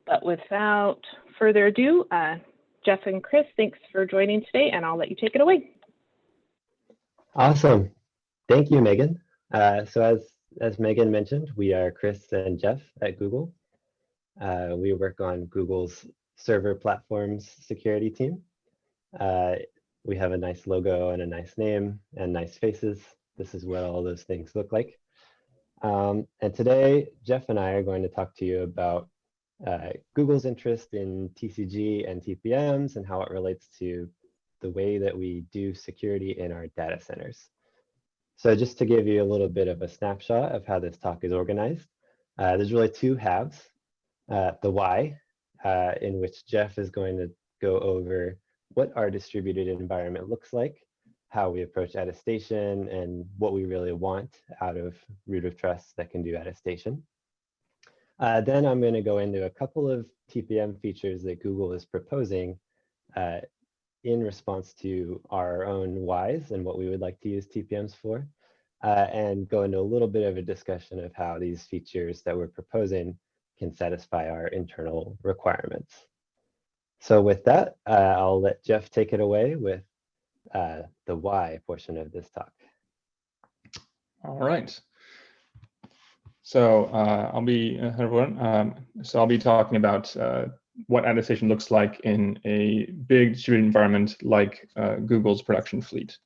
But without further ado, Jeff and Chris, thanks for joining today, and I'll let you take it away. Awesome. Thank you, Megan. So as Megan mentioned, we are Chris and Jeff at Google. We work on Google's server platforms security team. We have a nice logo and a nice name and nice faces. This is what all those things look like. And today, Jeff and I are going to talk to you about Google's interest in TCG and TPMs and how it relates to the way that we do security in our data centers. So just to give you a little bit of a snapshot of how this talk is organized, there's really two halves. The why, in which Jeff is going to go over what our distributed environment looks like, how we approach attestation, and what we really want out of root of trust that can do attestation. Then I'm going to go into a couple of TPM features that Google is proposing in response to our own whys and what we would like to use TPMs for, and go into a little bit of a discussion of how these features that we're proposing can satisfy our internal requirements. So with that, I'll let Jeff take it away with the why portion of this talk. All right. So I'll be talking about what attestation looks like in a big distributed environment like Google's production fleet.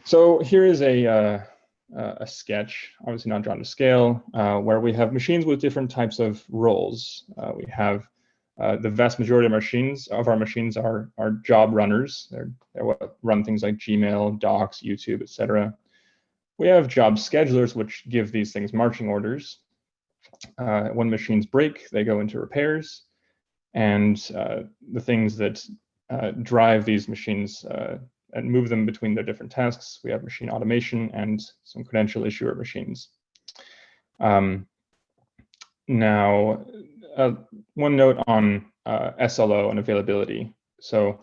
So here is a sketch, obviously not drawn to scale, where we have machines with different types of roles. We have the vast majority of our machines are job runners. They're what run things like Gmail, Docs, YouTube, etc. We have job schedulers, which give these things marching orders. When machines break, they go into repairs. And the things that drive these machines and move them between their different tasks, we have machine automation and some credential issuer machines. Now, one note on SLO and availability. So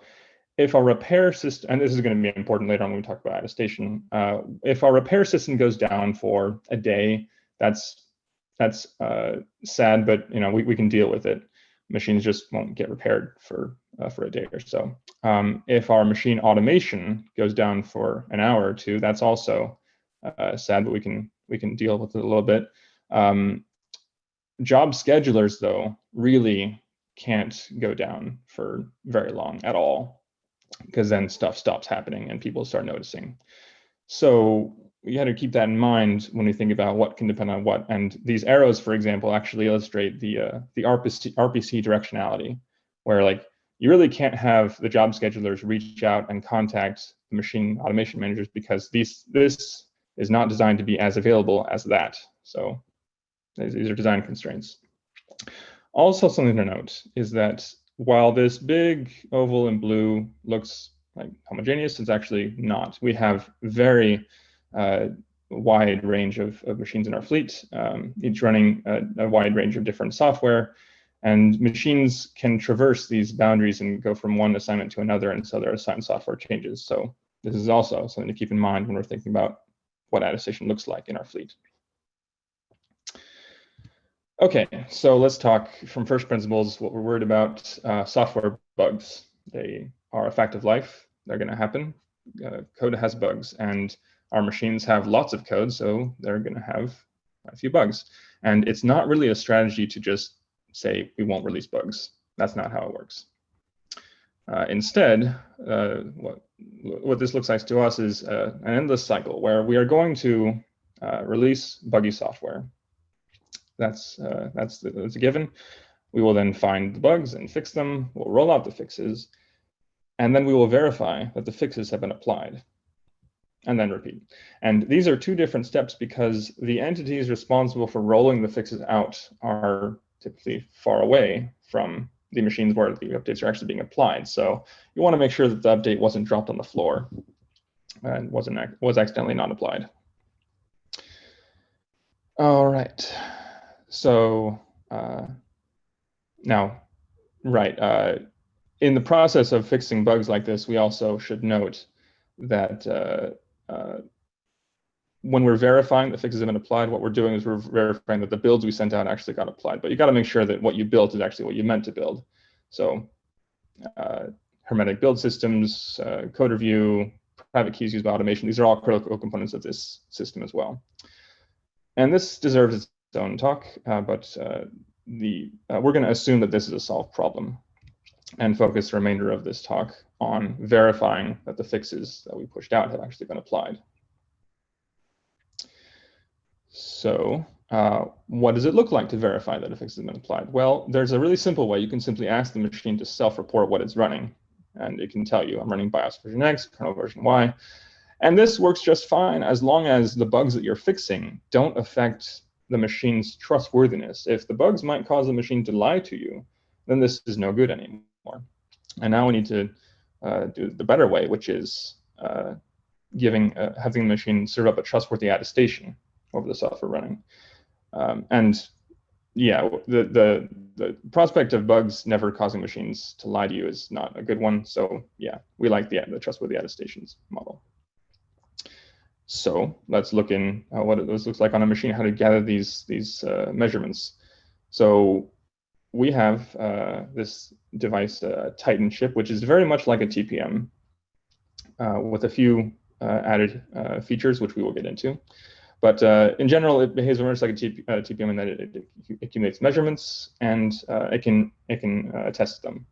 if our repair system, and this is going to be important later on when we talk about attestation, if our repair system goes down for a day, that's sad, but we can deal with it. Machines just won't get repaired for a day or so. If our machine automation goes down for an hour or two, that's also sad, but we can deal with it a little bit. Job schedulers, though, really can't go down for very long at all, because then stuff stops happening and people start noticing. So you got to keep that in mind when we think about what can depend on what. And these arrows, for example, actually illustrate the RPC directionality, where you really can't have the job schedulers reach out and contact the machine automation managers, because this is not designed to be as available as that. So these are design constraints. Also, something to note is that while this big oval in blue looks like homogeneous, it's actually not. We have very wide range of machines in our fleet, each running a wide range of different software, and machines can traverse these boundaries and go from one assignment to another, and so their assigned software changes. So this is also something to keep in mind when we're thinking about what attestation looks like in our fleet. Okay, so let's talk from first principles what we're worried about. Software bugs. They are a fact of life. They're going to happen. Code has bugs, and our machines have lots of code, so they're going to have a few bugs. And it's not really a strategy to just say we won't release bugs. That's not how it works. Instead, what this looks like to us is an endless cycle where we are going to release buggy software. That's a given. We will then find the bugs and fix them. We'll roll out the fixes, and then we will verify that the fixes have been applied, and then repeat. And these are two different steps because the entities responsible for rolling the fixes out are typically far away from the machines where the updates are actually being applied. So you want to make sure that the update wasn't dropped on the floor and was accidentally not applied. All right. So now, in the process of fixing bugs like this, we also should note that when we're verifying that fixes have been applied, what we're doing is we're verifying that the builds we sent out actually got applied. But you got to make sure that what you built is actually what you meant to build. So hermetic build systems, code review, private keys used by automation, these are all critical components of this system as well. And this deserves its own talk, but we're going to assume that this is a solved problem and focus the remainder of this talk on verifying that the fixes that we pushed out have actually been applied. So what does it look like to verify that a fix has been applied? Well, there's a really simple way. You can simply ask the machine to self-report what it's running. And it can tell you, I'm running BIOS version X, kernel version Y. And this works just fine as long as the bugs that you're fixing don't affect the machine's trustworthiness. If the bugs might cause the machine to lie to you, then this is no good anymore. And now we need to do the better way, which is having the machine serve up a trustworthy attestation over the software running. And yeah, the prospect of bugs never causing machines to lie to you is not a good one. So yeah, we like the trustworthy attestations model. So let's look in what this looks like on a machine, how to gather these measurements. So we have this device, Titan chip, which is very much like a TPM with a few added features, which we will get into. But in general, it behaves very much like a TPM in that it accumulates measurements and it can attest them.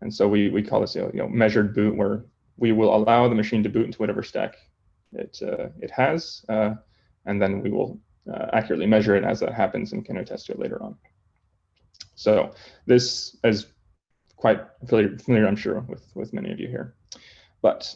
And so we call this measured boot, where we will allow the machine to boot into whatever stack it has, and then we will accurately measure it as that happens and can attest to it later on. So this is quite familiar, I'm sure, with many of you here. But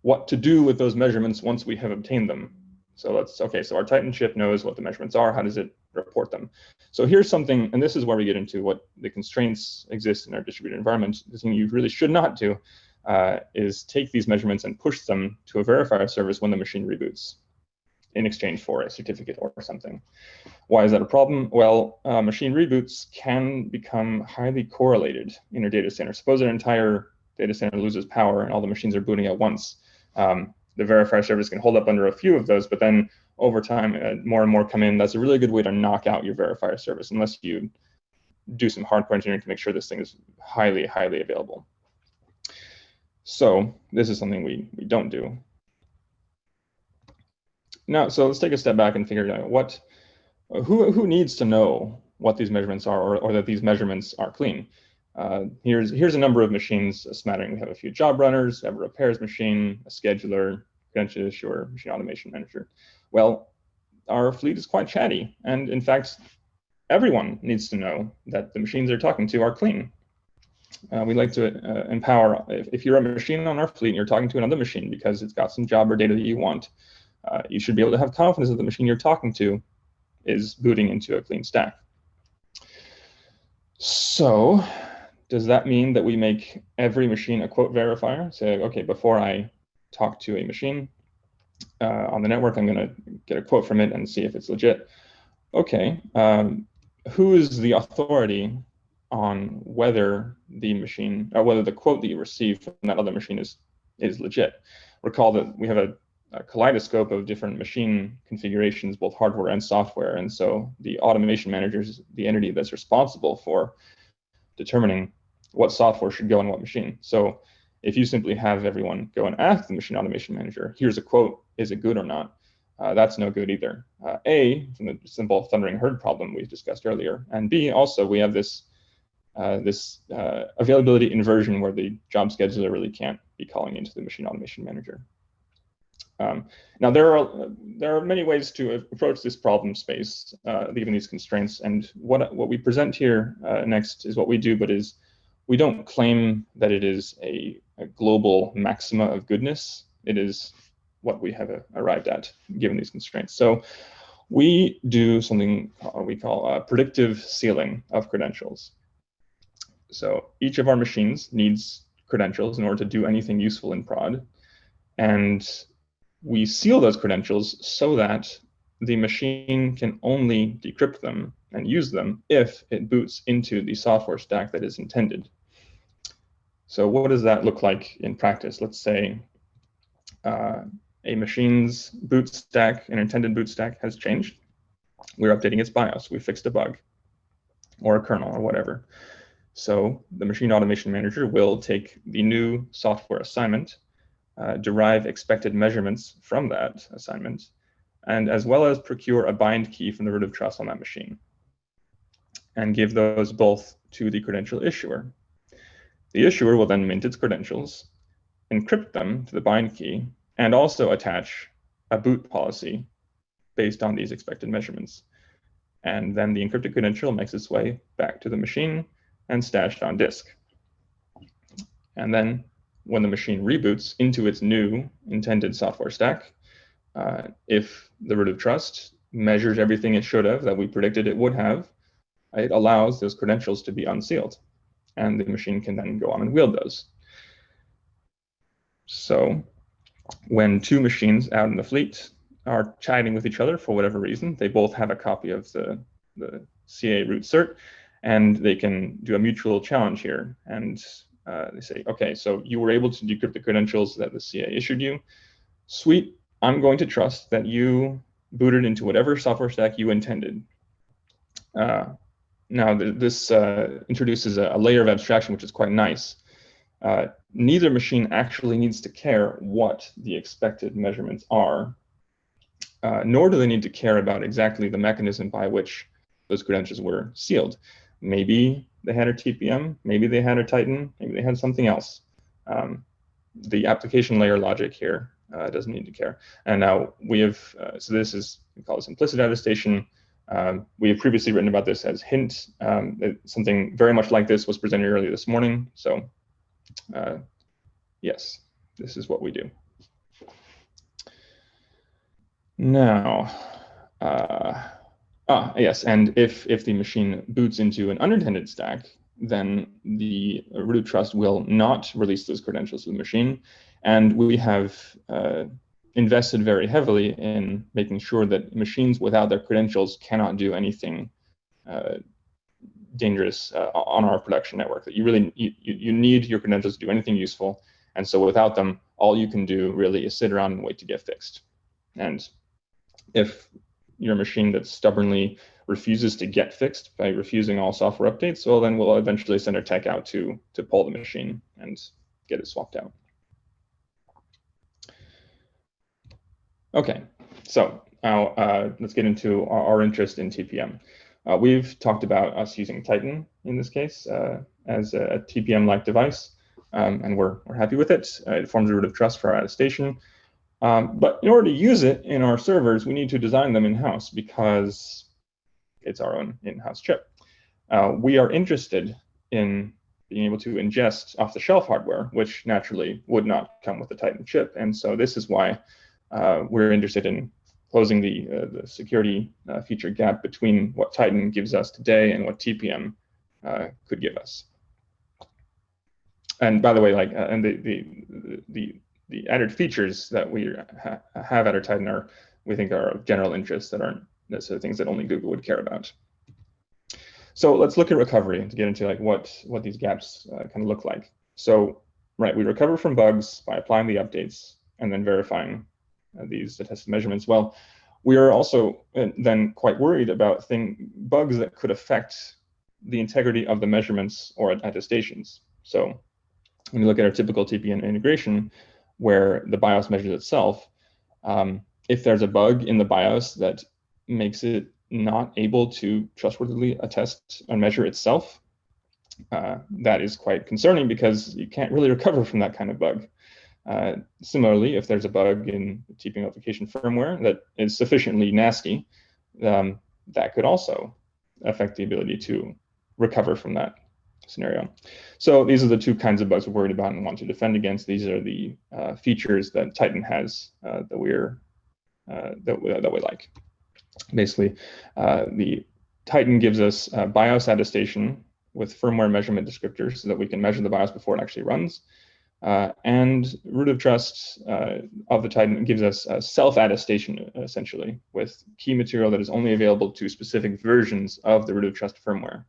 what to do with those measurements once we have obtained them? So so our Titan chip knows what the measurements are. How does it report them? So here's something, and this is where we get into what the constraints exist in our distributed environment. The thing you really should not do is take these measurements and push them to a verifier service when the machine reboots in exchange for a certificate or something. Why is that a problem? Well, machine reboots can become highly correlated in your data center. Suppose an entire data center loses power and all the machines are booting at once. The verifier service can hold up under a few of those, but then over time, more and more come in. That's a really good way to knock out your verifier service, unless you do some hardcore engineering to make sure this thing is highly, highly available. So this is something we don't do. Now, so let's take a step back and figure out who needs to know what these measurements are, or that these measurements are clean. Here's a number of machines, a smattering. We have a few job runners, we have a repairs machine, a scheduler, credential issuer, machine automation manager. Well, our fleet is quite chatty, and in fact, everyone needs to know that the machines they're talking to are clean. We like to empower, if you're a machine on our fleet and you're talking to another machine because it's got some job or data that you want, you should be able to have confidence that the machine you're talking to is booting into a clean stack. So does that mean that we make every machine a quote verifier? Say, okay, before I talk to a machine on the network, I'm going to get a quote from it and see if it's legit. Okay, who is the authority on whether the machine, or whether the quote that you receive from that other machine is legit? Recall that we have a kaleidoscope of different machine configurations, both hardware and software. And so the automation manager is the entity that's responsible for determining what software should go on what machine. So if you simply have everyone go and ask the machine automation manager, here's a quote, is it good or not? That's no good either. A, from the simple thundering herd problem we discussed earlier. And B, also we have this availability inversion where the job scheduler really can't be calling into the machine automation manager. Now there are many ways to approach this problem space, given these constraints. And what we present here next is what we do, but we don't claim that it is a global maxima of goodness. It is what we have arrived at given these constraints. So we do something we call predictive sealing of credentials. So each of our machines needs credentials in order to do anything useful in prod. And we seal those credentials so that the machine can only decrypt them and use them if it boots into the software stack that is intended. So what does that look like in practice? Let's say a machine's boot stack, an intended boot stack, has changed. We're updating its BIOS. We fixed a bug or a kernel or whatever. So the machine automation manager will take the new software assignment, derive expected measurements from that assignment, and as well as procure a bind key from the root of trust on that machine, and give those both to the credential issuer. The issuer will then mint its credentials, encrypt them to the bind key, and also attach a boot policy based on these expected measurements. And then the encrypted credential makes its way back to the machine and stashed on disk. And then when the machine reboots into its new intended software stack, if the root of trust measures everything it should have that we predicted it would have, it allows those credentials to be unsealed, and the machine can then go on and wield those. So when two machines out in the fleet are chatting with each other for whatever reason, they both have a copy of the CA root cert, and they can do a mutual challenge here. And they say, okay, so you were able to decrypt the credentials that the CA issued you. Sweet, I'm going to trust that you booted into whatever software stack you intended. Now, this introduces a layer of abstraction, which is quite nice. Neither machine actually needs to care what the expected measurements are, nor do they need to care about exactly the mechanism by which those credentials were sealed. Maybe they had a TPM, maybe they had a Titan, maybe they had something else. The application layer logic here doesn't need to care. And now we have, so this is, we call this implicit attestation. We have previously written about this as hint. Something very much like this was presented earlier this morning. So yes, this is what we do. Now, yes, and if the machine boots into an unintended stack, then the root of trust will not release those credentials to the machine. And we have invested very heavily in making sure that machines without their credentials cannot do anything dangerous on our production network. That you really you need your credentials to do anything useful, and so without them, all you can do really is sit around and wait to get fixed. And if your machine that stubbornly refuses to get fixed by refusing all software updates, well, then we'll eventually send our tech out to pull the machine and get it swapped out. Okay, so now let's get into our interest in TPM. We've talked about us using Titan in this case as a TPM-like device, and we're happy with it. It forms a root of trust for our attestation. But in order to use it in our servers, we need to design them in-house because it's our own in-house chip. We are interested in being able to ingest off-the-shelf hardware, which naturally would not come with the Titan chip. And so this is why we're interested in closing the security feature gap between what Titan gives us today and what TPM could give us. And by the way, like, and the added features that we have at our Titan are, we think, are of general interest that aren't necessarily things that only Google would care about. So let's look at recovery to get into like what these gaps kind of look like. So, right, we recover from bugs by applying the updates and then verifying these attested measurements. Well, we are also then quite worried about bugs that could affect the integrity of the measurements or attestations. So when you look at our typical TPM integration, where the BIOS measures itself, if there's a bug in the BIOS that makes it not able to trustworthily attest and measure itself, that is quite concerning because you can't really recover from that kind of bug. Similarly, if there's a bug in TPM application firmware that is sufficiently nasty, that could also affect the ability to recover from that scenario. So these are the two kinds of bugs we're worried about and want to defend against. These are the features that Titan has that we like. Basically, the Titan gives us BIOS attestation with firmware measurement descriptors so that we can measure the BIOS before it actually runs. And root of trust of the Titan gives us self-attestation, essentially, with key material that is only available to specific versions of the root of trust firmware.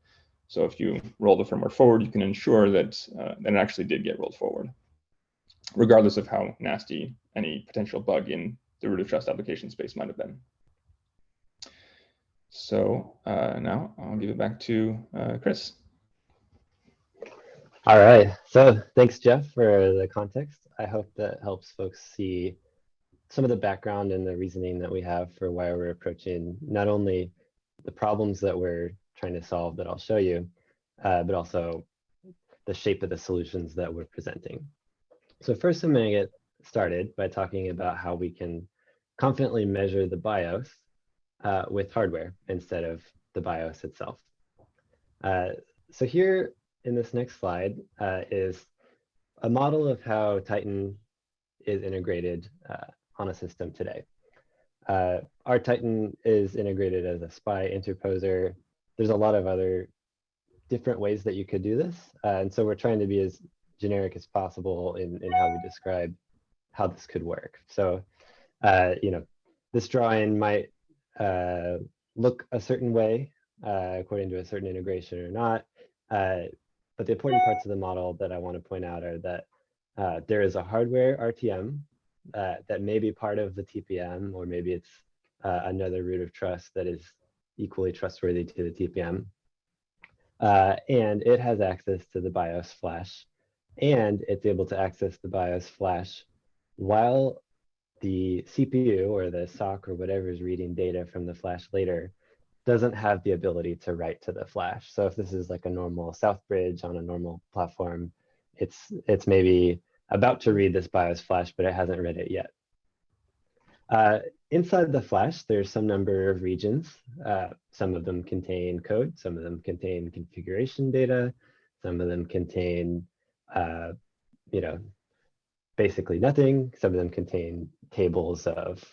So if you roll the firmware forward, you can ensure that it actually did get rolled forward. regardless of how nasty any potential bug in the root of trust application space might have been. So now I'll give it back to Chris. All right, so thanks, Jeff, for the context. I hope that helps folks see some of the background and the reasoning that we have for why we're approaching not only the problems that we're trying to solve that I'll show you, but also the shape of the solutions that we're presenting. So first, I'm going to get started by talking about how we can confidently measure the BIOS with hardware instead of the BIOS itself. So here in this next slide is a model of how Titan is integrated on a system today. Our Titan is integrated as a SPI interposer. There's a lot of other different ways that you could do this. And so we're trying to be as generic as possible in how we describe how this could work. So, this drawing might look a certain way according to a certain integration or not. But the important parts of the model that I want to point out are that there is a hardware RTM that may be part of the TPM, or maybe it's another root of trust that is equally trustworthy to the TPM. And it has access to the BIOS flash, and it's able to access the BIOS flash while the CPU or the SOC or whatever is reading data from the flash later doesn't have the ability to write to the flash. So if this is like a normal South Bridge on a normal platform, it's maybe about to read this BIOS flash, but it hasn't read it yet. Inside the flash, there's some number of regions. Some of them contain code, some of them contain configuration data, some of them contain, basically nothing. Some of them contain tables of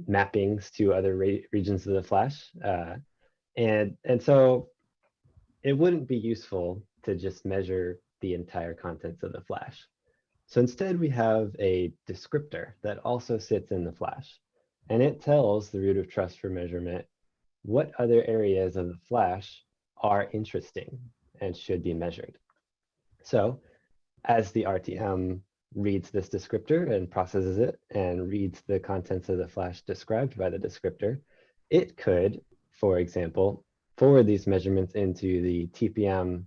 mappings to other regions of the flash. And so it wouldn't be useful to just measure the entire contents of the flash. So instead, we have a descriptor that also sits in the flash, and it tells the root of trust for measurement what other areas of the flash are interesting and should be measured. So as the RTM reads this descriptor and processes it and reads the contents of the flash described by the descriptor, it could, for example, forward these measurements into the TPM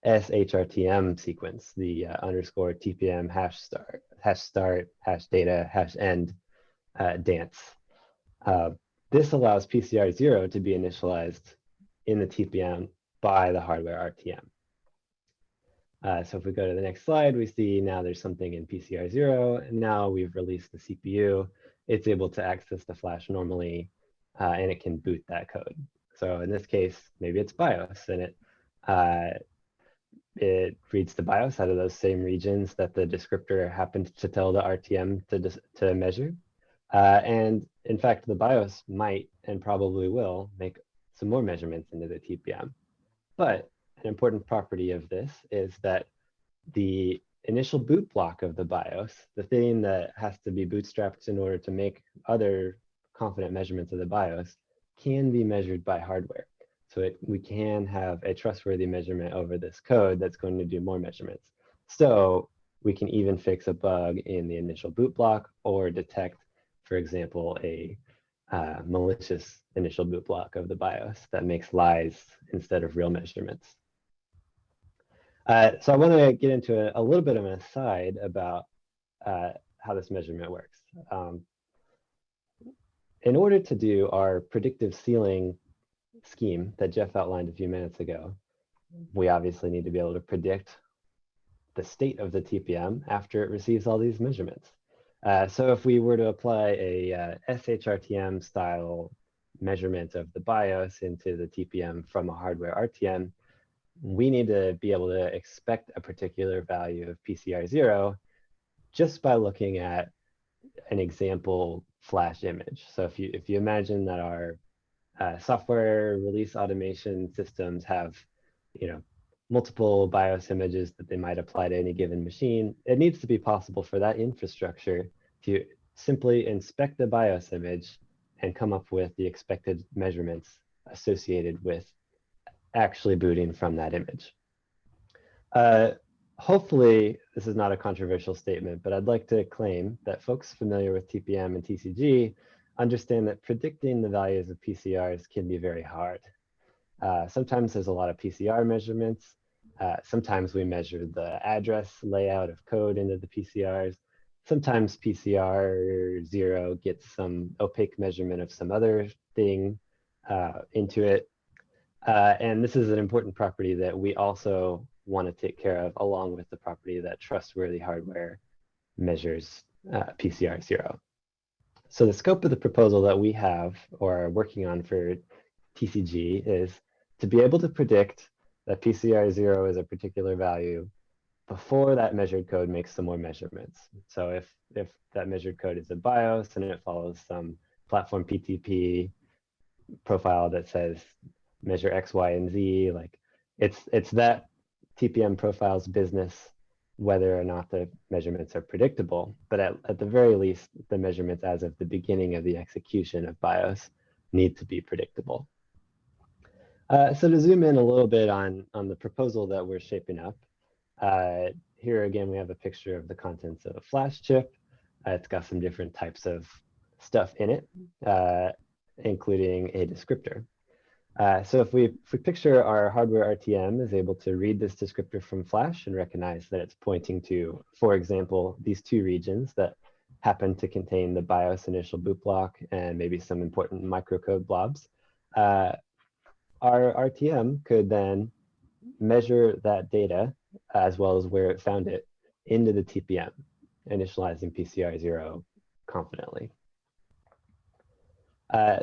SHRTM sequence, the underscore TPM hash start, hash data, hash end dance. This allows PCR0 to be initialized in the TPM by the hardware RTM. So if we go to the next slide, we see now there's something in PCR0, and now we've released the CPU. It's able to access the flash normally, and it can boot that code. So in this case, maybe it's BIOS, and it reads the BIOS out of those same regions that the descriptor happened to tell the RTM to measure. And in fact, the BIOS might and probably will make some more measurements into the TPM. But an important property of this is that the initial boot block of the BIOS, the thing that has to be bootstrapped in order to make other confident measurements of the BIOS, can be measured by hardware. So we can have a trustworthy measurement over this code that's going to do more measurements. So we can even fix a bug in the initial boot block or detect, for example, a malicious initial boot block of the BIOS that makes lies instead of real measurements. So I want to get into a little bit of an aside about how this measurement works. In order to do our predictive ceiling scheme that Jeff outlined a few minutes ago, we obviously need to be able to predict the state of the TPM after it receives all these measurements. So if we were to apply a SHRTM style measurement of the BIOS into the TPM from a hardware RTM, we need to be able to expect a particular value of PCR0 just by looking at an example flash image. So if you imagine that our software release automation systems have, multiple BIOS images that they might apply to any given machine, it needs to be possible for that infrastructure to simply inspect the BIOS image and come up with the expected measurements associated with actually booting from that image. hopefully this is not a controversial statement, but I'd like to claim that folks familiar with TPM and TCG understand that predicting the values of PCRs can be very hard. Sometimes there's a lot of PCR measurements. Sometimes we measure the address layout of code into the PCRs. Sometimes PCR 0 gets some opaque measurement of some other thing into it. And this is an important property that we also want to take care of, along with the property that trustworthy hardware measures PCR 0. So the scope of the proposal that we have or are working on for TCG is to be able to predict that PCR 0 is a particular value before that measured code makes some more measurements. So if that measured code is a BIOS and it follows some platform PTP profile that says measure X, Y, and Z, like it's that TPM profile's business whether or not the measurements are predictable, but at the very least, the measurements as of the beginning of the execution of BIOS need to be predictable. So to zoom in a little bit on the proposal that we're shaping up, here again, we have a picture of the contents of a flash chip. It's got some different types of stuff in it, including a descriptor. So if we picture our hardware RTM is able to read this descriptor from flash and recognize that it's pointing to, for example, these two regions that happen to contain the BIOS initial boot block and maybe some important microcode blobs, our RTM could then measure that data as well as where it found it into the TPM, initializing PCR 0 confidently.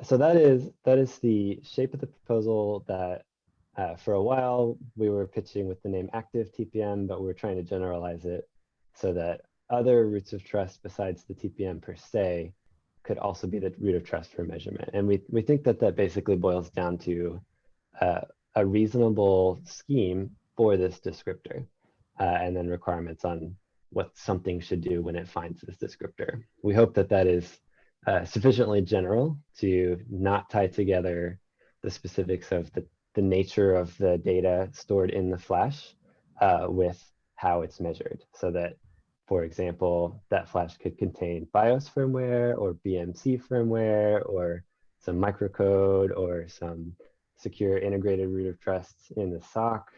So that is the shape of the proposal that for a while we were pitching with the name active TPM, but we're trying to generalize it so that other roots of trust besides the TPM per se could also be the root of trust for measurement. And we think that that basically boils down to a reasonable scheme for this descriptor and then requirements on what something should do when it finds this descriptor. We hope that that is sufficiently general to not tie together the specifics of the nature of the data stored in the flash with how it's measured, so that, for example, that flash could contain BIOS firmware or BMC firmware or some microcode or some secure integrated root of trust in the SOC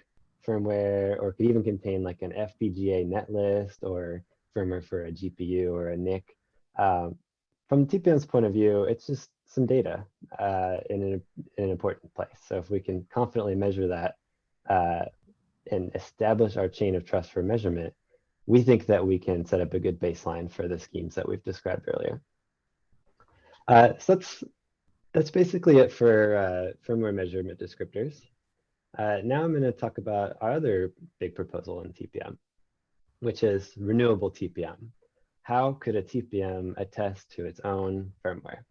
firmware, or could even contain like an FPGA netlist or firmware for a GPU or a NIC. From TPM's point of view, it's just some data in an important place. So if we can confidently measure that and establish our chain of trust for measurement, we think that we can set up a good baseline for the schemes that we've described earlier. So that's basically it for firmware measurement descriptors. Now I'm going to talk about our other big proposal in TPM, which is renewable TPM. How could a TPM attest to its own firmware?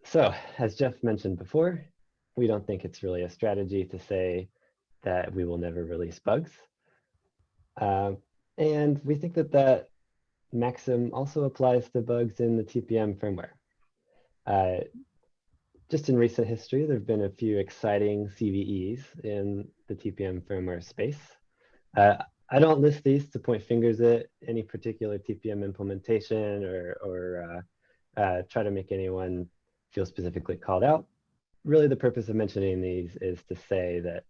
So as Jeff mentioned before, we don't think it's really a strategy to say that we will never release bugs. And we think that that maxim also applies to bugs in the TPM firmware. Just in recent history, there have been a few exciting CVEs in the TPM firmware space. I don't list these to point fingers at any particular TPM implementation or try to make anyone feel specifically called out. Really, the purpose of mentioning these is to say that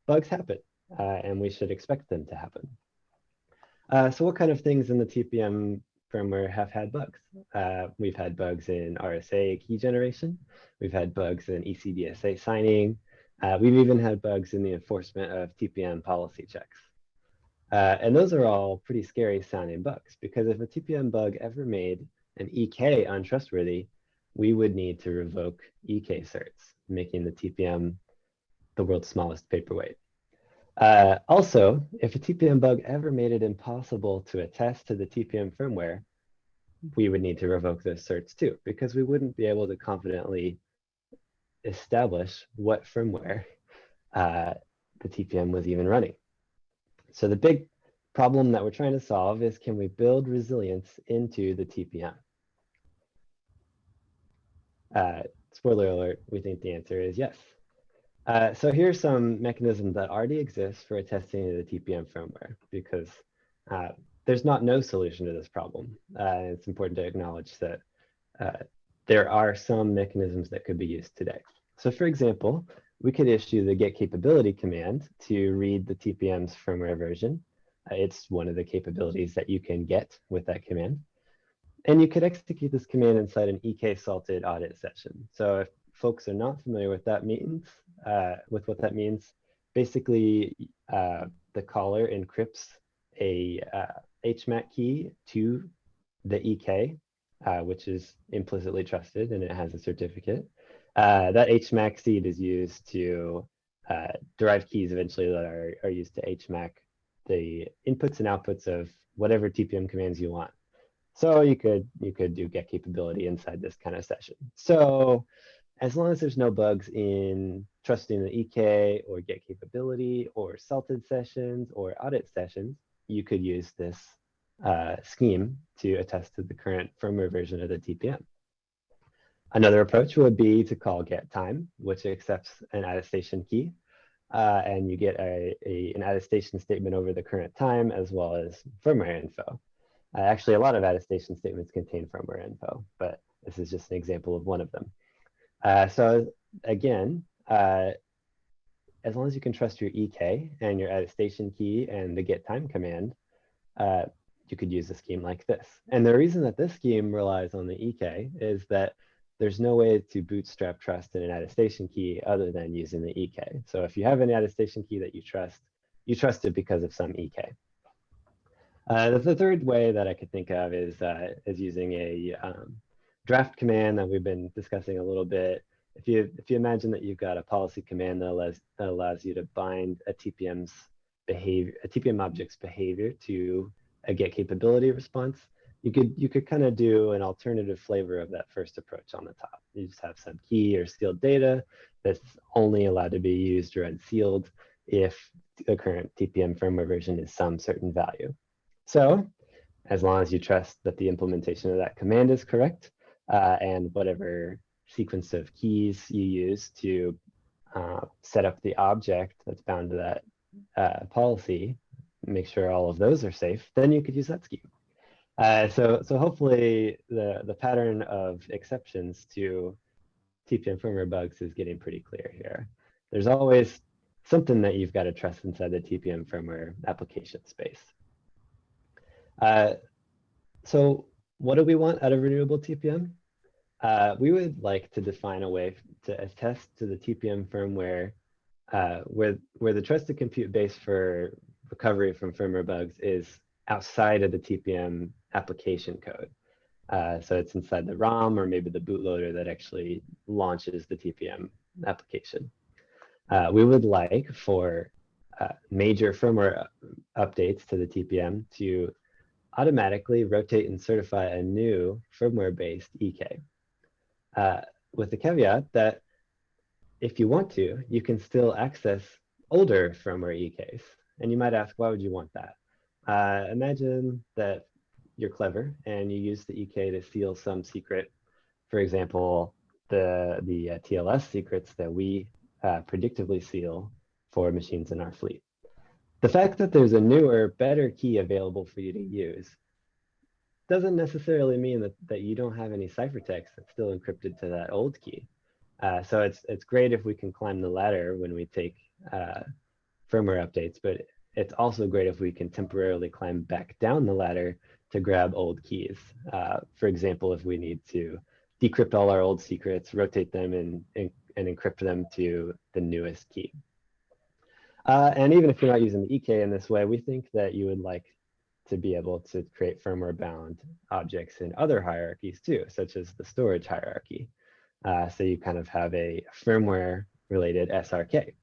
bugs happen and we should expect them to happen. So what kind of things in the TPM firmware have had bugs? We've had bugs in RSA key generation. We've had bugs in ECDSA signing. We've even had bugs in the enforcement of TPM policy checks. And those are all pretty scary sounding bugs, because if a TPM bug ever made an EK untrustworthy, we would need to revoke EK certs, making the TPM the world's smallest paperweight. Also, if a TPM bug ever made it impossible to attest to the TPM firmware, we would need to revoke those certs too, because we wouldn't be able to confidently establish what firmware the TPM was even running. So the big problem that we're trying to solve is, can we build resilience into the TPM? Spoiler alert, we think the answer is yes. So here's some mechanisms that already exist for attesting to the TPM firmware, because uh, there's not no solution to this problem. It's important to acknowledge that there are some mechanisms that could be used today. So for example, we could issue the get capability command to read the TPM's firmware version. It's one of the capabilities that you can get with that command. And you could execute this command inside an EK salted audit session. So if folks are not familiar with what that means, basically the caller encrypts a HMAC key to the EK, which is implicitly trusted and it has a certificate. That HMAC seed is used to derive keys eventually that are used to HMAC the inputs and outputs of whatever TPM commands you want. So you could do get capability inside this kind of session. So as long as there's no bugs in trusting the EK or get capability or salted sessions or audit sessions, you could use this scheme to attest to the current firmware version of the TPM. Another approach would be to call get time, which accepts an attestation key, and you get an attestation statement over the current time as well as firmware info. Actually, a lot of attestation statements contain firmware info, but this is just an example of one of them. So again, as long as you can trust your EK and your attestation key and the get time command, you could use a scheme like this. And the reason that this scheme relies on the EK is that there's no way to bootstrap trust in an attestation key other than using the EK. So if you have an attestation key that you trust it because of some EK. The third way that I could think of is using a draft command that we've been discussing a little bit. If you imagine that you've got a policy command that allows you to bind a TPM object's behavior to a get capability response, you could kind of do an alternative flavor of that first approach on the top. You just have some key or sealed data that's only allowed to be used or unsealed if the current TPM firmware version is some certain value. So as long as you trust that the implementation of that command is correct, and whatever sequence of keys you use to set up the object that's bound to that policy, make sure all of those are safe, then you could use that scheme. So hopefully the pattern of exceptions to TPM firmware bugs is getting pretty clear here. There's always something that you've got to trust inside the TPM firmware application space. So what do we want out of renewable TPM? We would like to define a way to attest to the TPM firmware where the trusted compute base for recovery from firmware bugs is outside of the TPM application code. So it's inside the ROM or maybe the bootloader that actually launches the TPM application. We would like for major firmware updates to the TPM to automatically rotate and certify a new firmware-based EK. With the caveat that if you want to, you can still access older firmware EKs. And you might ask, why would you want that? Imagine that you're clever and you use the EK to seal some secret. For example, the TLS secrets that we predictively seal for machines in our fleet. The fact that there's a newer, better key available for you to use doesn't necessarily mean that you don't have any ciphertext that's still encrypted to that old key. So it's great if we can climb the ladder when we take firmware updates, but it's also great if we can temporarily climb back down the ladder to grab old keys. For example, if we need to decrypt all our old secrets, rotate them and encrypt them to the newest key. And even if you're not using the EK in this way, we think that you would like to be able to create firmware bound objects in other hierarchies too, such as the storage hierarchy. So you kind of have a firmware related SRK.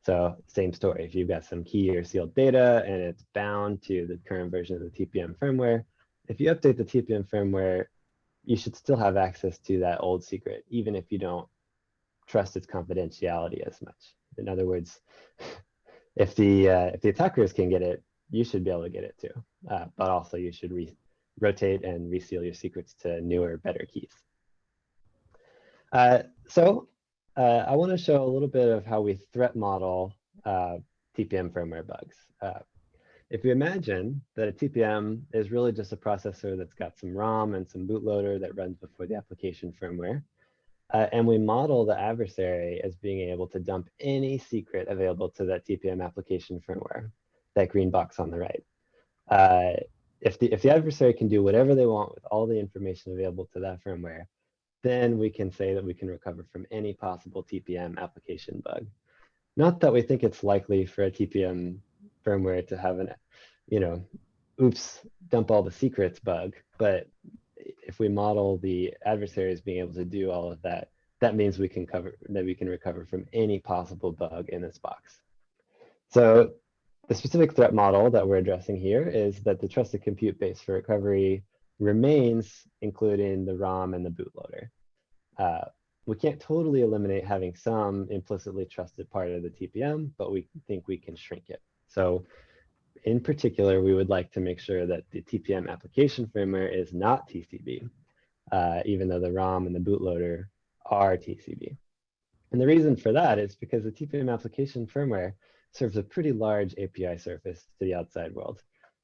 So same story, if you've got some key or sealed data and it's bound to the current version of the TPM firmware, if you update the TPM firmware, you should still have access to that old secret, even if you don't trust its confidentiality as much. In other words, if the attackers can get it, you should be able to get it too. But also you should rotate and reseal your secrets to newer, better keys. So I want to show a little bit of how we threat model TPM firmware bugs. If you imagine that a TPM is really just a processor that's got some ROM and some bootloader that runs before the application firmware, and we model the adversary as being able to dump any secret available to that TPM application firmware, that green box on the right. If the adversary can do whatever they want with all the information available to that firmware, then we can say that we can recover from any possible TPM application bug. Not that we think it's likely for a TPM firmware to have an, oops, dump all the secrets bug, but if we model the adversaries being able to do all of that, that means we can recover from any possible bug in this box. So the specific threat model that we're addressing here is that the trusted compute base for recovery remains including the ROM and the bootloader. We can't totally eliminate having some implicitly trusted part of the TPM, but we think we can shrink it. So in particular, we would like to make sure that the TPM application firmware is not TCB, even though the ROM and the bootloader are TCB. And the reason for that is because the TPM application firmware serves a pretty large API surface to the outside world.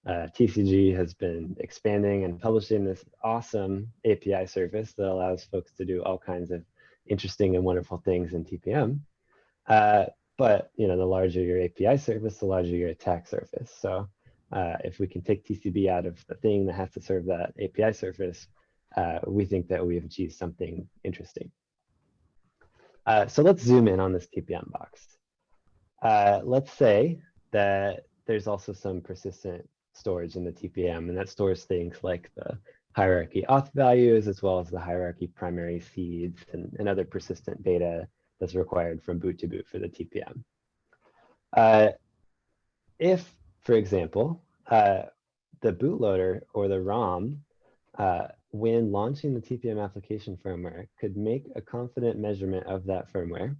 TCG has been expanding and publishing this awesome API surface that allows folks to do all kinds of interesting and wonderful things in TPM. But the larger your API surface, the larger your attack surface. So if we can take TCB out of the thing that has to serve that API surface, we think that we've achieved something interesting. So let's zoom in on this TPM box. Let's say that there's also some persistent storage in the TPM, and that stores things like the hierarchy auth values, as well as the hierarchy primary seeds and other persistent data that's required from boot to boot for the TPM. If, for example, the bootloader or the ROM, when launching the TPM application firmware, could make a confident measurement of that firmware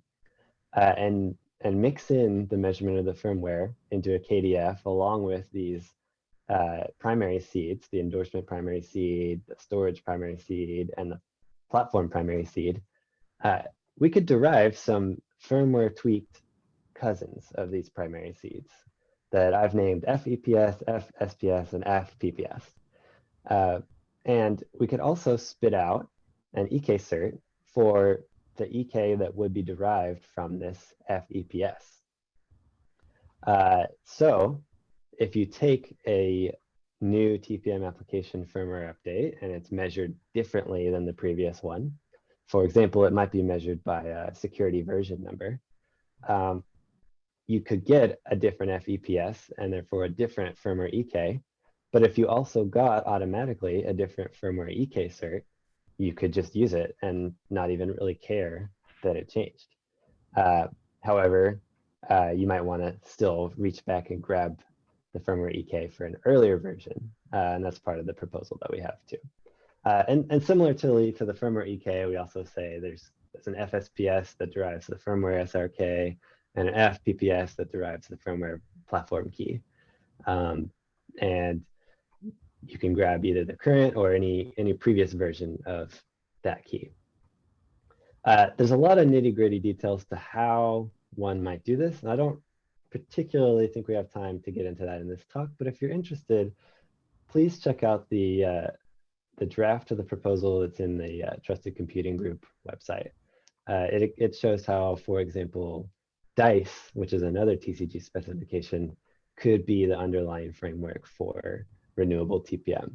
and mix in the measurement of the firmware into a KDF along with these primary seeds, the endorsement primary seed, the storage primary seed, and the platform primary seed, we could derive some firmware tweaked cousins of these primary seeds that I've named FEPS, FSPS, and FPPS. And we could also spit out an EK cert for the EK that would be derived from this FEPS. So if you take a new TPM application firmware update and it's measured differently than the previous one, for example, it might be measured by a security version number, you could get a different FEPS and therefore a different firmware EK. But if you also got automatically a different firmware EK cert, you could just use it and not even really care that it changed. However, you might want to still reach back and grab the firmware EK for an earlier version, and that's part of the proposal that we have too. And similarly to the firmware EK, we also say there's an FSPS that derives the firmware SRK and an FPPS that derives the firmware platform key. And you can grab either the current or any previous version of that key. There's a lot of nitty-gritty details to how one might do this, and I don't particularly think we have time to get into that in this talk, but if you're interested, please check out the draft of the proposal that's in the Trusted Computing Group website. It shows how, for example, DICE, which is another TCG specification, could be the underlying framework for renewable TPM.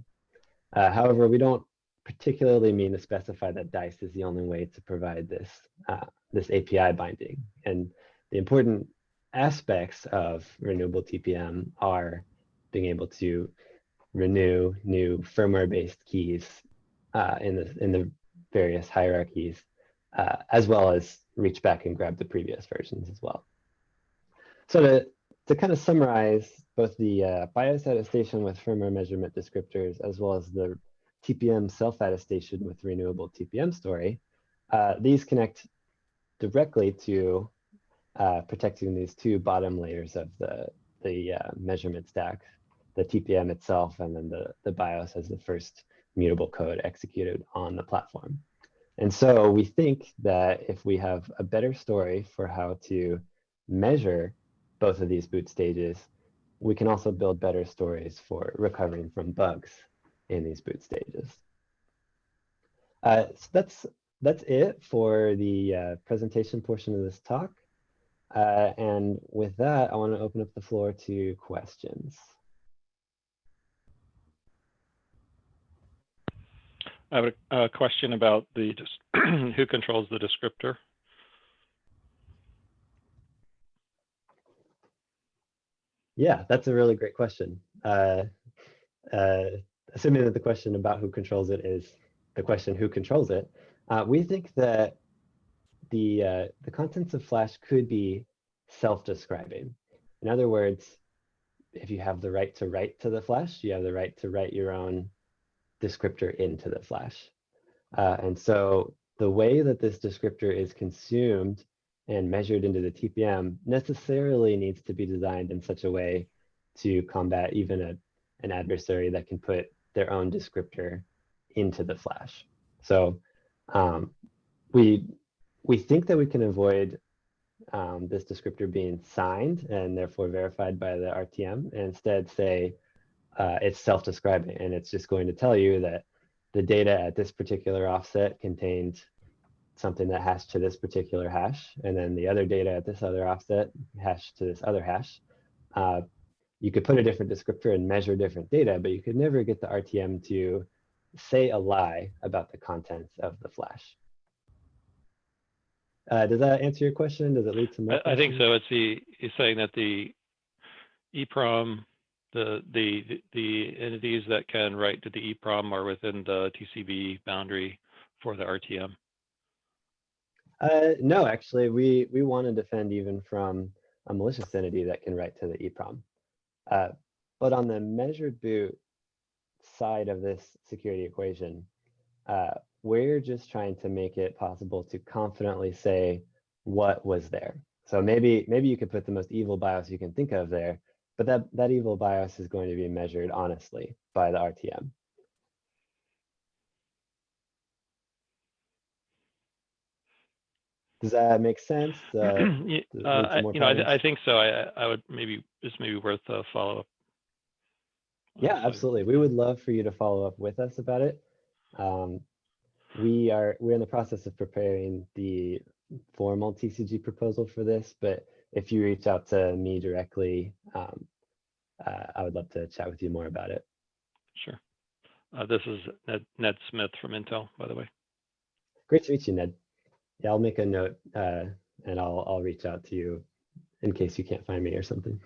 However, we don't particularly mean to specify that DICE is the only way to provide this, this API binding. And the important aspects of renewable TPM are being able to renew new firmware-based keys in the various hierarchies, as well as reach back and grab the previous versions as well. So to kind of summarize both the BIOS attestation with firmware measurement descriptors, as well as the TPM self-attestation with renewable TPM story, these connect directly to protecting these two bottom layers of the measurement stack, the TPM itself, and then the BIOS as the first mutable code executed on the platform. And so we think that if we have a better story for how to measure both of these boot stages, we can also build better stories for recovering from bugs in these boot stages. So that's it for the presentation portion of this talk. And with that, I want to open up the floor to questions. I have a question about the who controls the descriptor. Yeah, that's a really great question. Assuming that the question about who controls it is the question who controls it, we think that the contents of Flash could be self-describing. In other words, if you have the right to write to the Flash, you have the right to write your own descriptor into the Flash. And so the way that this descriptor is consumed and measured into the TPM necessarily needs to be designed in such a way to combat even an adversary that can put their own descriptor into the Flash. So we think that we can avoid this descriptor being signed and therefore verified by the RTM, and instead say it's self-describing, and it's just going to tell you that the data at this particular offset contained something that hashed to this particular hash, and then the other data at this other offset hashed to this other hash. You could put a different descriptor and measure different data, but you could never get the RTM to say a lie about the contents of the Flash. Does that answer your question? Does it lead to more questions? I think so. He's saying that the EEPROM, the entities that can write to the EEPROM are within the TCB boundary for the RTM. No, actually, we want to defend even from a malicious entity that can write to the EEPROM. But on the measured boot side of this security equation, we're just trying to make it possible to confidently say what was there. So maybe you could put the most evil BIOS you can think of there, but that evil BIOS is going to be measured honestly by the RTM. Does that make sense? I think so. I would this may be worth a follow-up. Yeah, absolutely. We would love for you to follow up with us about it. We're in the process of preparing the formal TCG proposal for this, but if you reach out to me directly, I would love to chat with you more about it. Sure. This is Ned Smith from Intel, by the way. Great to meet you, Ned. Yeah, I'll make a note and I'll reach out to you in case you can't find me or something.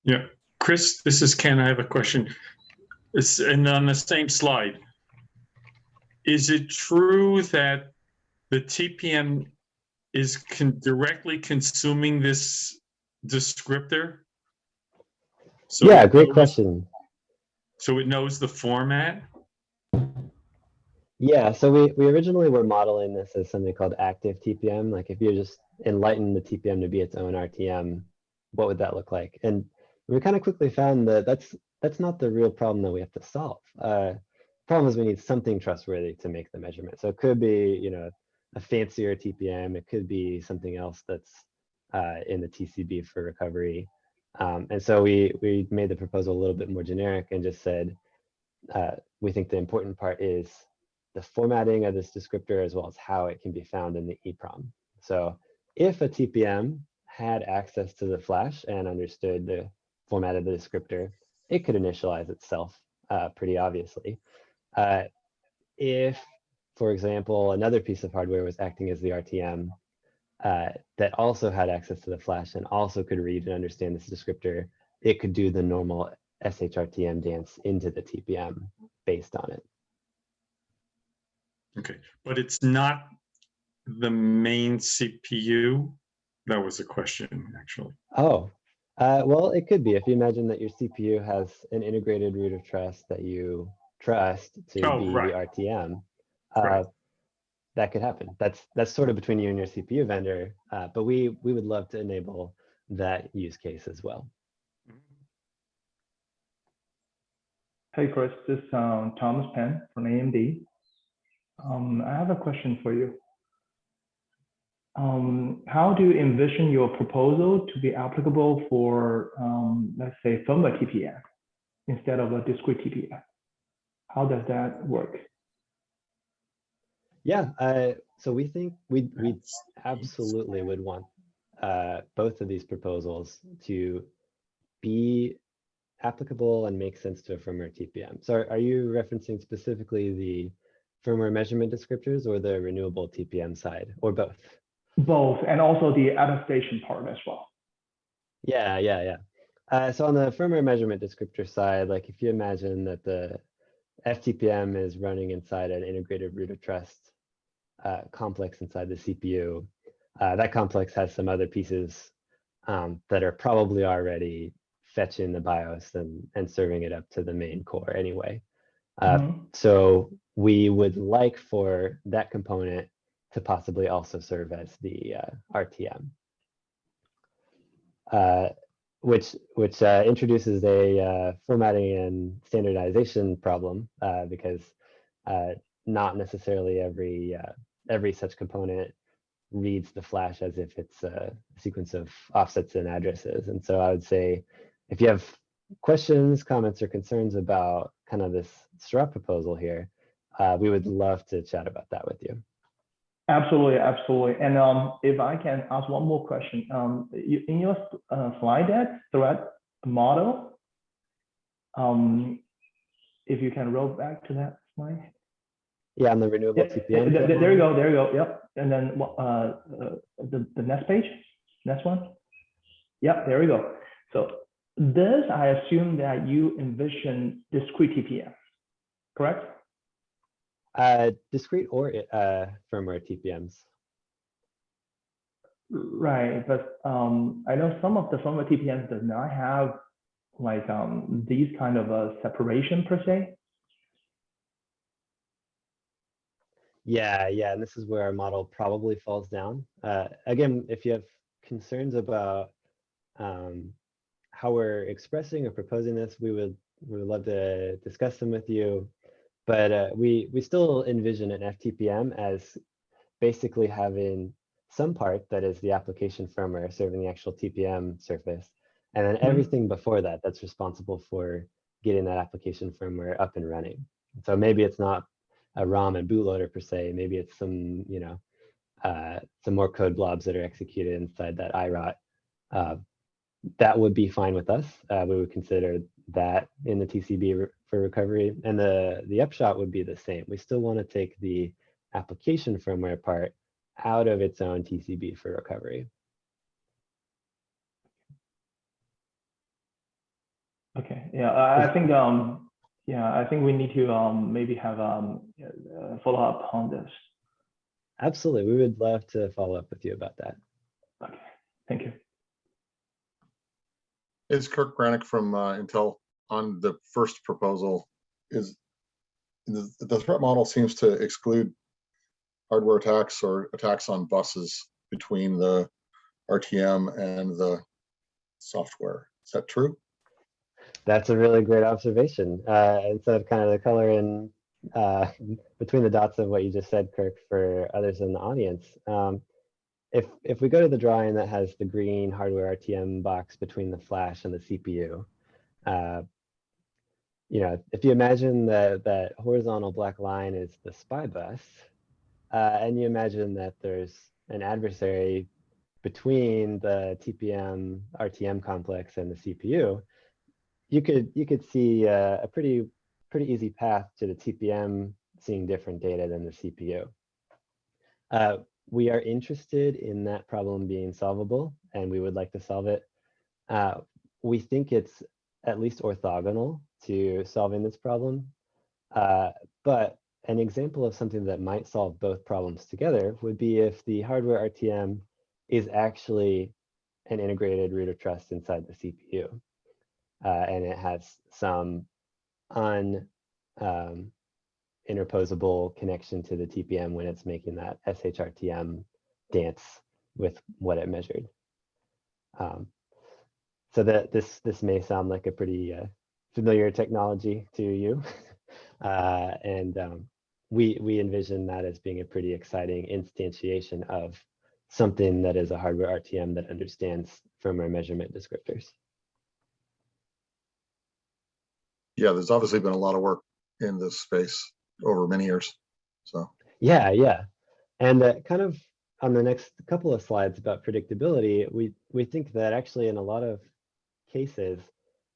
Yeah, Chris, this is Ken. I have a question. It's on the same slide. Is it true that the TPM is directly consuming this descriptor? So yeah, great question. So it knows the format? Yeah, so we originally were modeling this as something called active TPM. Like if you just enlighten the TPM to be its own RTM, what would that look like? And we kind of quickly found that that's not the real problem that we have to solve. Problem is we need something trustworthy to make the measurement. So it could be, a fancier TPM. It could be something else that's in the TCB for recovery. And so we made the proposal a little bit more generic and just said, we think the important part is the formatting of this descriptor as well as how it can be found in the EEPROM. So if a TPM had access to the Flash and understood the format of the descriptor, it could initialize itself pretty obviously. If, for example, another piece of hardware was acting as the RTM that also had access to the Flash and also could read and understand this descriptor, it could do the normal SHRTM dance into the TPM based on it. Okay, but it's not the main CPU? That was a question, actually. Oh, well, it could be. If you imagine that your CPU has an integrated root of trust that you trust to be right. the RTM, Right. that could happen. That's sort of between you and your CPU vendor, but we would love to enable that use case as well. Hey Chris, this is Thomas Penn from AMD. I have a question for you. How do you envision your proposal to be applicable for, let's say, firmware TPM instead of a discrete TPM? How does that work? Yeah, so we think we absolutely would want both of these proposals to be applicable and make sense to a firmware TPM. So are you referencing specifically the firmware measurement descriptors or the renewable TPM side, or both? Both, and also the attestation part as well. Yeah. So on the firmware measurement descriptor side, like if you imagine that the FTPM is running inside an integrated root of trust complex inside the CPU, that complex has some other pieces that are probably already fetching the BIOS and serving it up to the main core anyway. So we would like for that component to possibly also serve as the RTM, which introduces a formatting and standardization problem because not necessarily every such component reads the flash as if it's a sequence of offsets and addresses. And so I would say if you have questions, comments, or concerns about kind of this straw proposal here, we would love to chat about that with you. Absolutely. And if I can ask one more question, in your slide deck, threat model, if you can roll back to that slide. Yeah, on the renewable TPM. There you go. Yep. And then the next page, next one. Yep, there we go. So this, I assume that you envision discrete TPM, correct? Discrete or firmware TPMs. Right, but I know some of the firmware TPMs does not have like these kind of a separation per se. Yeah, and this is where our model probably falls down. Again, if you have concerns about how we're expressing or proposing this, we would love to discuss them with you. But we still envision an FTPM as basically having some part that is the application firmware serving the actual TPM surface, and then everything before that that's responsible for getting that application firmware up and running. So maybe it's not a ROM and bootloader per se, maybe it's some, some more code blobs that are executed inside that IROT. That would be fine with us. We would consider that in the TCB for recovery, and the upshot would be the same. We still want to take the application firmware part out of its own TCB for recovery. Okay, yeah, I think I think we need to maybe have follow up on this. Absolutely, we would love to follow up with you about that. Okay, thank you. It's Kirk Granick from Intel. On the first proposal, is the threat model seems to exclude hardware attacks or attacks on buses between the RTM and the software. Is that true? That's a really great observation. And so kind of the color in between the dots of what you just said, Kirk, for others in the audience. If we go to the drawing that has the green hardware RTM box between the flash and the CPU, if you imagine that horizontal black line is the SPI bus, and you imagine that there's an adversary between the TPM RTM complex and the CPU, you could see a pretty easy path to the TPM seeing different data than the CPU. We are interested in that problem being solvable, and we would like to solve it. We think it's at least orthogonal to solving this problem, but an example of something that might solve both problems together would be if the hardware RTM is actually an integrated root of trust inside the CPU, and it has some interposable connection to the TPM when it's making that SHRTM dance with what it measured. So that this may sound like a pretty familiar technology to you, and we envision that as being a pretty exciting instantiation of something that is a hardware RTM that understands firmware measurement descriptors. Yeah, there's obviously been a lot of work in this space over many years. So Yeah. And kind of on the next couple of slides about predictability, we think that actually in a lot of cases,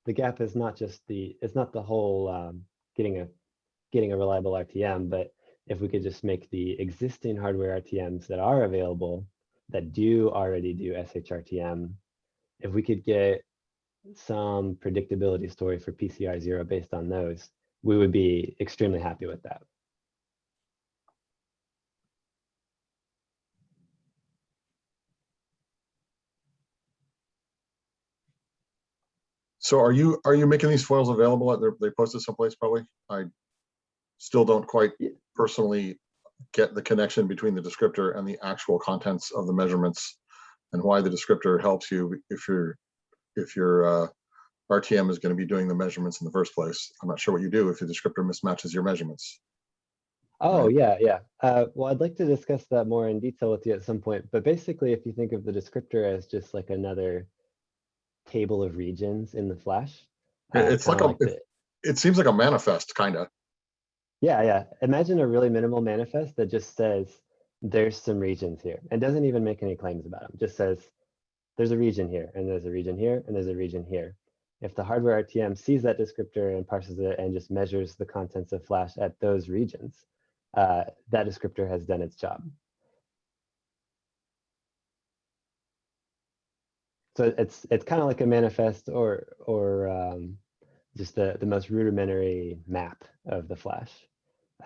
the gap is not just it's not the whole getting a reliable RTM, but if we could just make the existing hardware RTMs that are available that do already do SHRTM, if we could get some predictability story for PCR0 based on those, we would be extremely happy with that. So are you making these foils available? They posted someplace probably. I still don't quite personally get the connection between the descriptor and the actual contents of the measurements, and why the descriptor helps you if your RTM is going to be doing the measurements in the first place. I'm not sure what you do if the descriptor mismatches your measurements. Oh, Right. yeah. Well, I'd like to discuss that more in detail with you at some point, but basically, if you think of the descriptor as just like another table of regions in the Flash, It's like it seems like a manifest, kind of. Yeah. Imagine a really minimal manifest that just says there's some regions here and doesn't even make any claims about them. Just says there's a region here and there's a region here and there's a region here. If the hardware RTM sees that descriptor and parses it and just measures the contents of Flash at those regions, that descriptor has done its job. So it's kind of like a manifest or just the most rudimentary map of the Flash.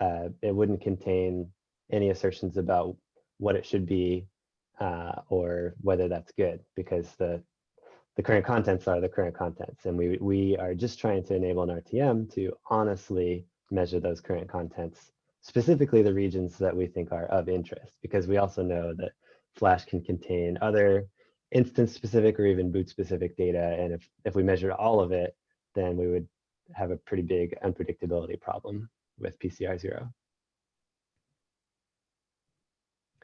It wouldn't contain any assertions about what it should be or whether that's good, because the current contents are the current contents, and we are just trying to enable an RTM to honestly measure those current contents, specifically the regions that we think are of interest, because we also know that Flash can contain other instance-specific or even boot-specific data, and if we measured all of it, then we would have a pretty big unpredictability problem with PCR0.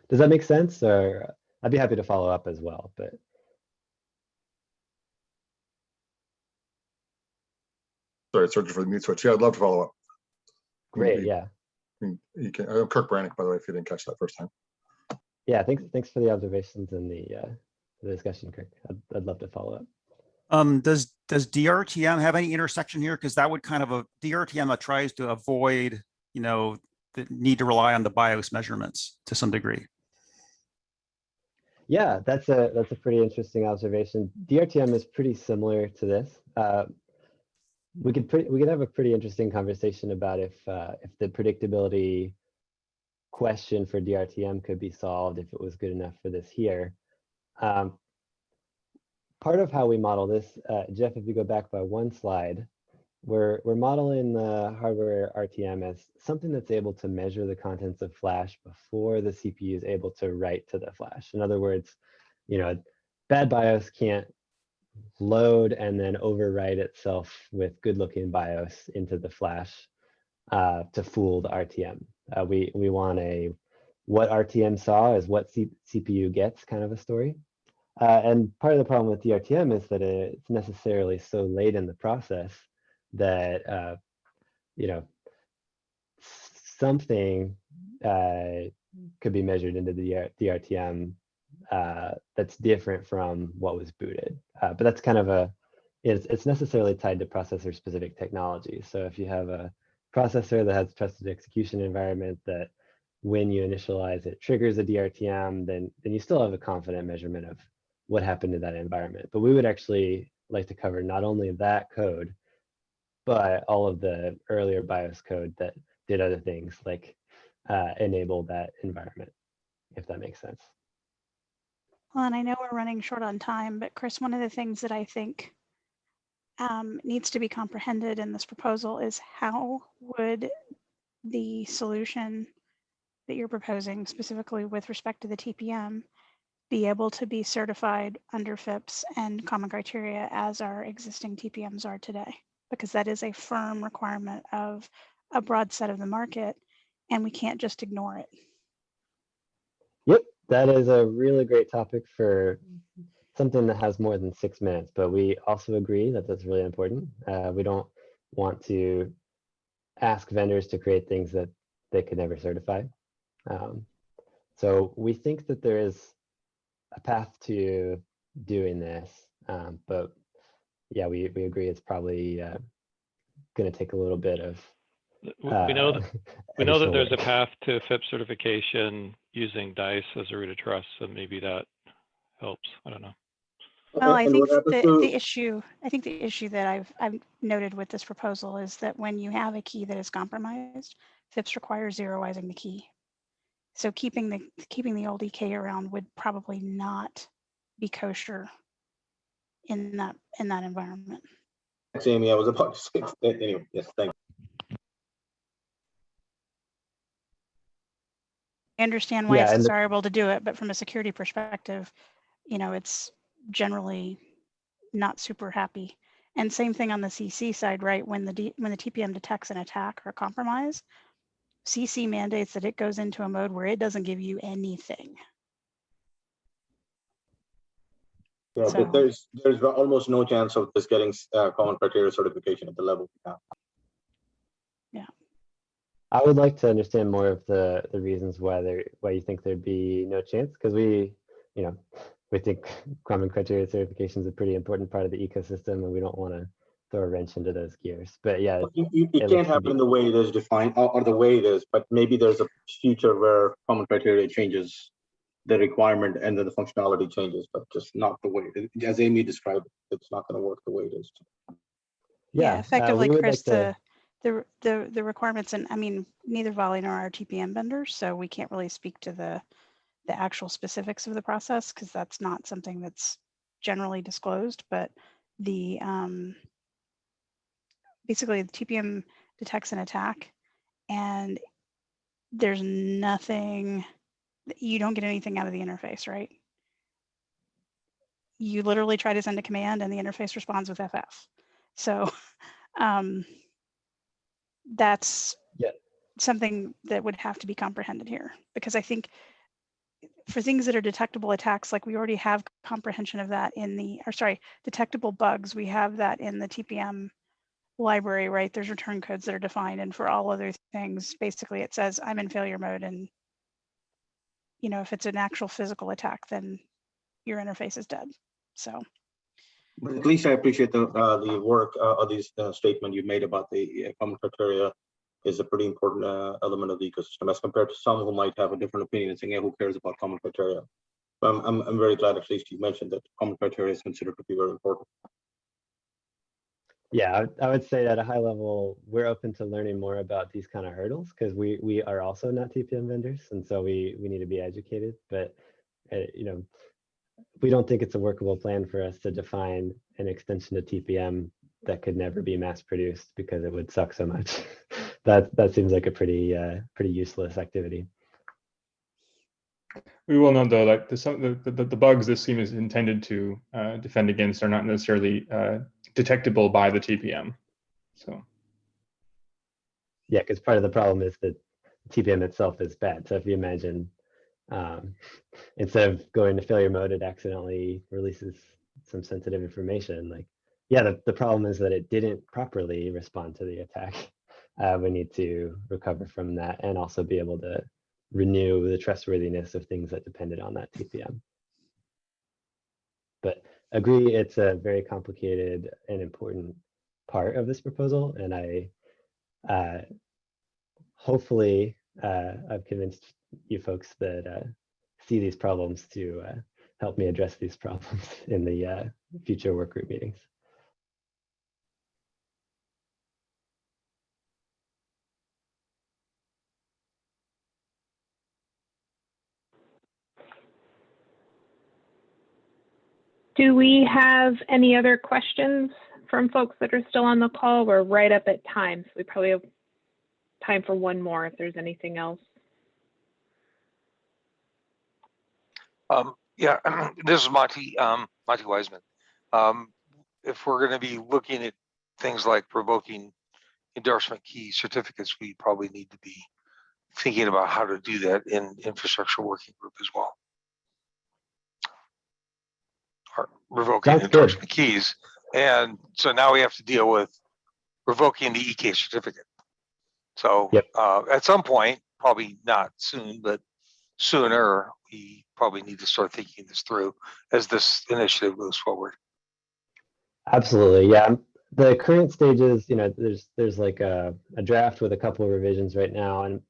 Does that make sense? Or I'd be happy to follow up as well, but. Sorry, searching for the mute switch. Yeah, I'd love to follow up. Great, yeah. You can. I'm Kirk Brannick, by the way, if you didn't catch that first time. Yeah, thanks for the observations and the discussion, Kirk. I'd love to follow up. Does DRTM have any intersection here? Because that would kind of DRTM that tries to avoid, the need to rely on the BIOS measurements to some degree. Yeah, that's a pretty interesting observation. DRTM is pretty similar to this. We could have a pretty interesting conversation about if the predictability question for DRTM could be solved if it was good enough for this here. Part of how we model this, Jeff, if you go back by one slide, we're modeling the hardware RTM as something that's able to measure the contents of Flash before the CPU is able to write to the Flash. In other words, bad BIOS can't load and then overwrite itself with good-looking BIOS into the Flash to fool the RTM. We want a what RTM saw is what CPU gets kind of a story. And part of the problem with DRTM is that it's necessarily so late in the process that something could be measured into the DRTM that's different from what was booted. But that's kind of it's necessarily tied to processor specific technology. So if you have a processor that has trusted execution environment that when you initialize it triggers a DRTM, then you still have a confident measurement of what happened to that environment. But we would actually like to cover not only that code, but all of the earlier BIOS code that did other things like enable that environment, if that makes sense. Well, and I know we're running short on time, but Chris, one of the things that I think needs to be comprehended in this proposal is how would the solution that you're proposing, specifically with respect to the TPM, be able to be certified under FIPS and common criteria as our existing TPMs are today? Because that is a firm requirement of a broad set of the market. and we can't just ignore it. Yep, that is a really great topic for something that has more than 6 minutes, but we also agree that that's really important. We don't want to ask vendors to create things that they could never certify. So we think that there is a path to doing this, but yeah, we agree it's probably going to take a little bit of. We know that there's a work. path to FIP certification using DICE as a root of trust, so maybe that helps. I don't know. Well, I And think what happens to- the issue that I've noted with this proposal is that when you have a key that is compromised, FIPS requires zeroizing the key. So keeping the old EK around would probably not be kosher in that environment. Thanks, Amy. I was about to say that anyway. Yes, thank you. I understand why Yeah, it's and desirable to do it, but from a security perspective, it's generally not super happy. And same thing on the CC side, right? When the TPM detects an attack or a compromise, CC mandates that it goes into a mode where it doesn't give you anything. Yeah, So- but there's almost no chance of this getting common criteria certification at the level we have. Yeah. I would like to understand more of the reasons why you think there'd be no chance, because we think common criteria certification is a pretty important part of the ecosystem, and we don't want to throw a wrench into those gears. But yeah, It can't happen in the way it is defined or the way it is, but maybe there's a future where common criteria changes the requirement and then the functionality changes, but just not the way, as Amy described, it's not going to work the way it is. Yeah, effectively, we would Chris, like the requirements, and I mean, neither Volley nor our TPM vendors, so we can't really speak to the actual specifics of the process because that's not something that's generally disclosed. But the basically the TPM detects an attack, and there's nothing. You don't get anything out of the interface, right? You literally try to send a command, and the interface responds with FF. So. That's something that would have to be comprehended here, because I think for things that are detectable attacks, like we already have comprehension of that in detectable bugs, we have that in the TPM library, right? There's return codes that are defined, and for all other things, basically it says I'm in failure mode, and if it's an actual physical attack, then your interface is dead. So. But at least I appreciate the work or these statement you made about the common criteria is a pretty important element of the ecosystem as compared to some who might have a different opinion and saying, hey, who cares about common criteria? But I'm very glad at least you mentioned that common criteria is considered to be very important. Yeah, I would say at a high level, we're open to learning more about these kind of hurdles because we are also not TPM vendors, and so we need to be educated. But we don't think it's a workable plan for us to define an extension to TPM that could never be mass produced because it would suck so much. that seems like a pretty useless activity. We will know though, like the bugs this scheme is intended to defend against are not necessarily detectable by the TPM. So. Yeah, because part of the problem is that TPM itself is bad. So if you imagine instead of going to failure mode, it accidentally releases some sensitive information. Like, yeah, the problem is that it didn't properly respond to the attack. We need to recover from that and also be able to renew the trustworthiness of things that depended on that TPM. But agree, it's a very complicated and important part of this proposal, and I hopefully I've convinced you folks that see these problems to help me address these problems in the future work group meetings. Do we have any other questions from folks that are still on the call? We're right up at time, so we probably have time for one more if there's anything else. Yeah, this is Monty Wiseman. If we're going to be looking at things like revoking endorsement key certificates, we probably need to be thinking about how to do that in infrastructure working group as well. Or revoking Sounds endorsement good. keys. And so now we have to deal with revoking the EK certificate. So Yep. at some point, probably not soon, but sooner, we probably need to start thinking this through as this initiative moves forward. Absolutely, yeah. The current stages, there's like a draft with a couple of revisions right now, and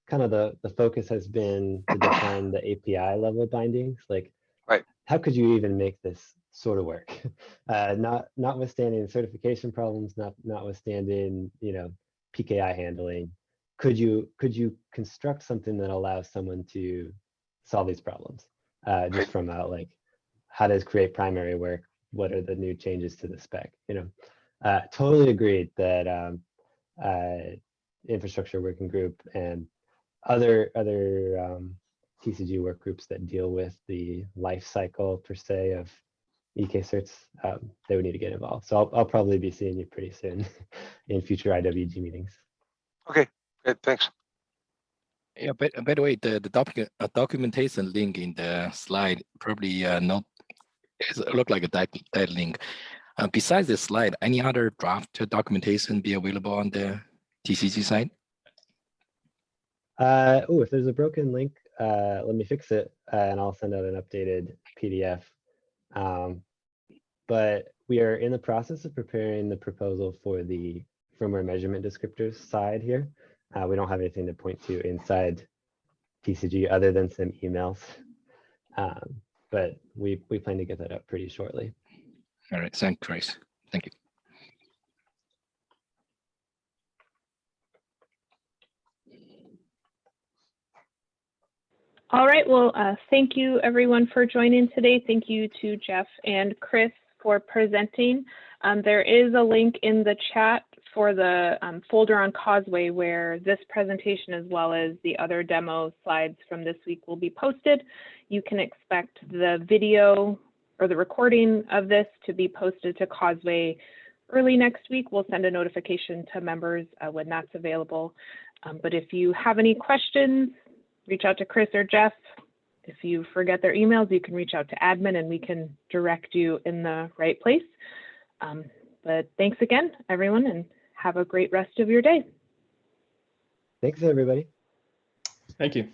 kind of the focus has been to define the API level bindings. Like, right, how could you even make this sort of work? Notwithstanding certification problems, notwithstanding PKI handling, could you construct something that allows someone to solve these problems? Just from like, how does create primary work? What are the new changes to the spec? Totally agreed that infrastructure working group and other TCG work groups that deal with the life cycle per se of EK certs, they would need to get involved. So I'll probably be seeing you pretty soon in future IWG meetings. Okay, good, thanks. Yeah, but by the way, the documentation link in the slide probably not look like a that link. Besides this slide, any other draft documentation be available on the TCG side? Oh, if there's a broken link, let me fix it and I'll send out an updated PDF. But we are in the process of preparing the proposal for the firmware measurement descriptors side here. We don't have anything to point to inside TCG other than some emails. But we plan to get that up pretty shortly. All right, thanks, Chris. Thank you. All right, well, thank you everyone for joining today. Thank you to Jeff and Chris for presenting. There is a link in the chat for the folder on Causeway where this presentation as well as the other demo slides from this week will be posted. You can expect the video or the recording of this to be posted to Causeway early next week. We'll send a notification to members when that's available. But if you have any questions, reach out to Chris or Jeff. If you forget their emails, you can reach out to admin and we can direct you in the right place. But thanks again, everyone, and have a great rest of your day. Thanks, everybody. Thank you.